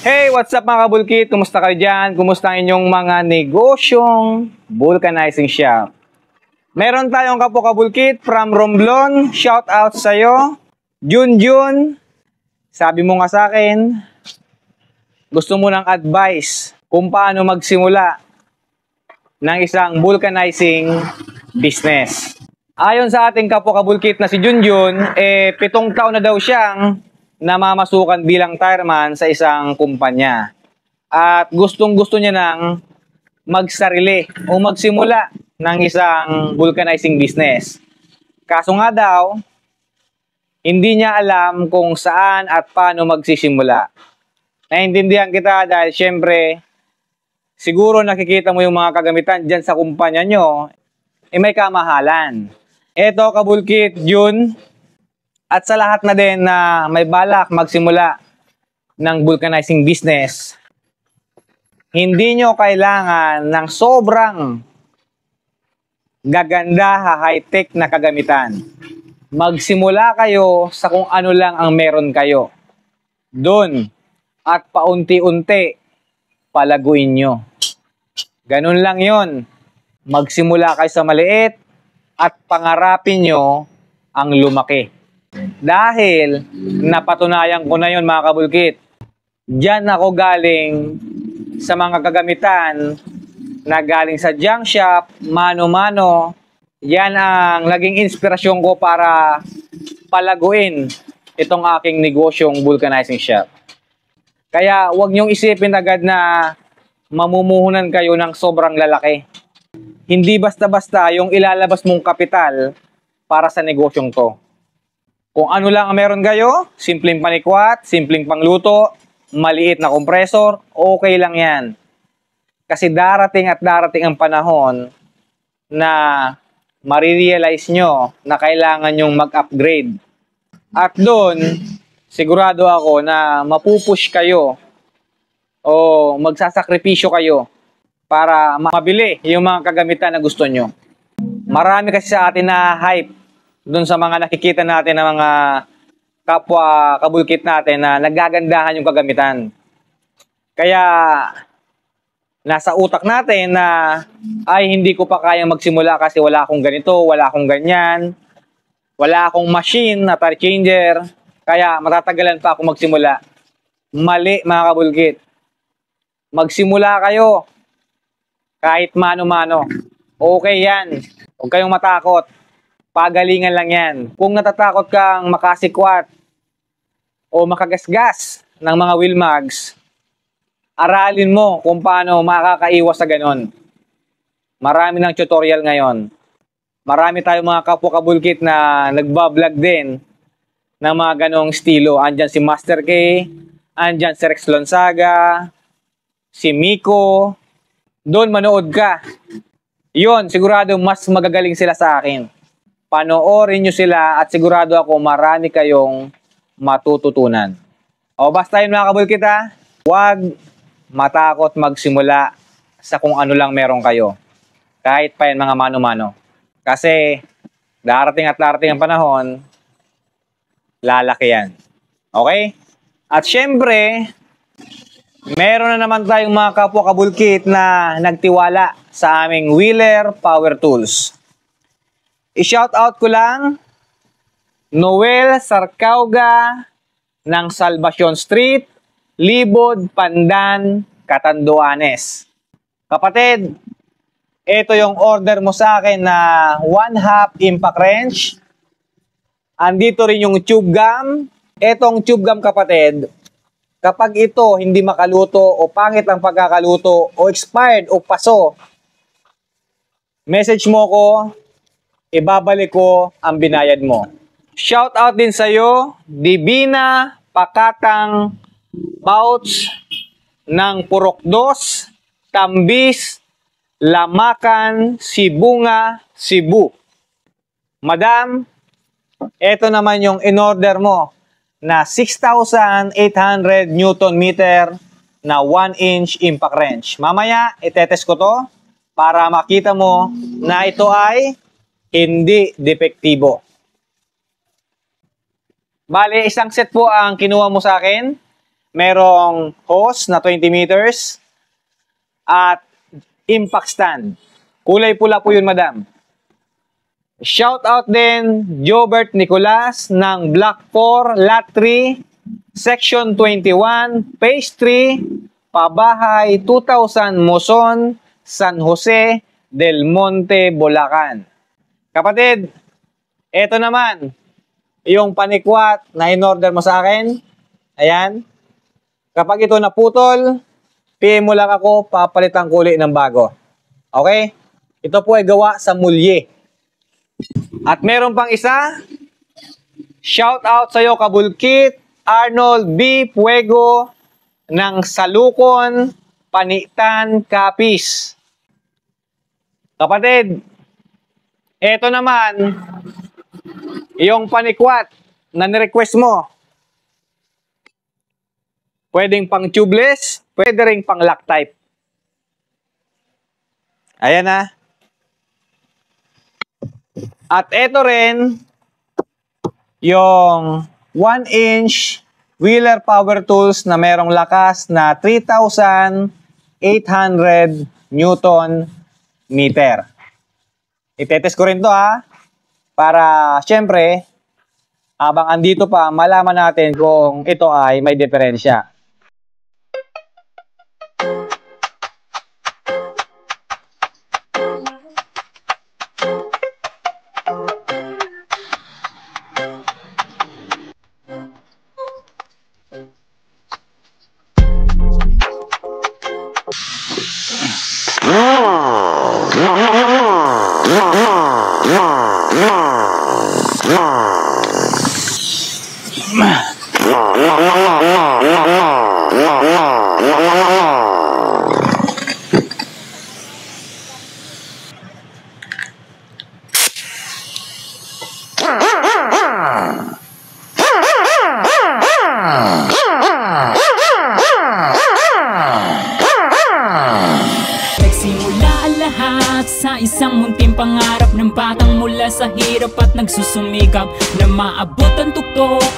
Hey, what's up mga kabulkit? Kumusta kayo dyan? Kumusta ang inyong mga negosyong vulcanizing shop? Meron tayong kabulkit from Romblon. Shout out sa'yo. Junjun, sabi mo nga sa akin, gusto mo ng advice kung paano magsimula ng isang vulcanizing business. Ayon sa ating kabulkit na si Junjun, 7 taon na daw siyang namamasukan bilang tireman sa isang kumpanya. At gustong-gusto niya nang magsarili o magsimula ng isang vulcanizing business. Kaso nga daw, hindi niya alam kung saan at paano magsisimula. Naiintindihan kita dahil syempre, siguro nakikita mo yung mga kagamitan dyan sa kumpanya nyo, may kamahalan. Eto kabulkit, Jun, at sa lahat na din na may balak magsimula ng vulcanizing business, hindi nyo kailangan ng sobrang gaganda, high-tech na kagamitan. Magsimula kayo sa kung ano lang ang meron kayo. Doon, at paunti-unti, palaguin nyo. Ganun lang yon. Magsimula kayo sa maliit at pangarapin nyo ang lumaki. Dahil napatunayan ko na yon mga kabulkit. Diyan ako galing sa mga kagamitan na galing sa junk shop, mano-mano. Yan ang naging inspirasyon ko para palaguin itong aking negosyong vulcanizing shop. Kaya huwag niyong isipin agad na mamumuhunan kayo ng sobrang lalaki. Hindi basta-basta yung ilalabas mong kapital para sa negosyong to. Kung ano lang ang meron kayo, simpleng panikwat, simpleng pangluto, maliit na kompresor, okay lang yan. Kasi darating at darating ang panahon na marirealize nyo na kailangan nyong mag-upgrade. At doon, sigurado ako na mapupush kayo o magsasakripisyo kayo para mabili yung mga kagamitan na gusto nyo. Marami kasi sa atin na hype doon sa mga nakikita natin na mga kapwa kabulkit natin na nagagandahan yung kagamitan. Kaya nasa utak natin na ay hindi ko pa kayang magsimula kasi wala akong ganito, wala akong ganyan, wala akong machine na tire changer, kaya matatagalan pa ako magsimula. Mali mga kabulkit. Magsimula kayo kahit mano-mano. Okay yan. Huwag kayong matakot. Pagalingan lang yan. Kung natatakot kang makasikwat o makagasgas ng mga wheel mags, aralin mo kung paano makakaiwas sa ganon. Marami ng tutorial ngayon. Marami tayong mga kapwa-kabulkit na nagbablog din ng mga ganong estilo. Andyan si Master K, andyan si Rex Lonsaga, si Miko. Doon manood ka. Yun, sigurado mas magagaling sila sa akin. Panoorin nyo sila at sigurado ako marami kayong matututunan. O basta yun mga kabulkit ha, huwag matakot magsimula sa kung ano lang meron kayo. Kahit pa yan mga mano-mano. Kasi darating at darating ang panahon, lalaki yan. Okay? At syempre, meron na naman tayong mga kapwa kabulkit na nagtiwala sa aming Wheeler Power Tools. I-shout out ko lang Noel Sarcauga ng Salvacion Street, Libod, Pandan, Catanduanes. Kapatid, ito yung order mo sa akin na 1/2 impact wrench. Andito rin yung tube gum. Etong tube gum kapatid, kapag ito hindi makaluto o pangit ang pagkakaluto o expired o paso, message mo ko, ibabalik ko ang binayad mo. Shout out din sa'yo, Divina Pakatang Pouch ng Purokdos, Tambis, Lamacan, Sibunga, Cebu. Madam, eto naman yung in-order mo na 6,800 Newton meter na 1-inch impact wrench. Mamaya, itetest ko to para makita mo na ito ay hindi depektibo. Bale, isang set po ang kinuha mo sa akin. Merong hose na 20 meters at impact stand. Kulay pula po yun, madam. Shout out din Jobert Nicolas ng Block 4, Lot 3, Section 21, Phase 3, Pabahay 2000, Moson, San Jose del Monte, Bulacan. Kapatid, eto naman, yung panikwat na in-order mo sa akin. Ayan. Kapag ito naputol, PM mo lang ako, papalitan ko ulit ng bago. Okay? Ito po ay gawa sa mulye. At meron pang isa. Shout out sa iyo, Kabulkit, Arnold B. Puego ng Salukon, Panitan, Capiz. Kapatid, eto naman, yung panikwat na nirequest mo. Pwedeng pang tubeless, pwede rin pang lock type. Ayan na. At eto rin, yung 1-inch Wheeler Power Tools na merong lakas na 3,800 Newton meter. Itetest ko rin to ha. Para, syempre, habang andito pa, malaman natin kung ito ay may diferensya. Nagsimula lahat sa isang munting pangarap ng batang mula sa hirap at nagsusumikap na maabot ang tuktok.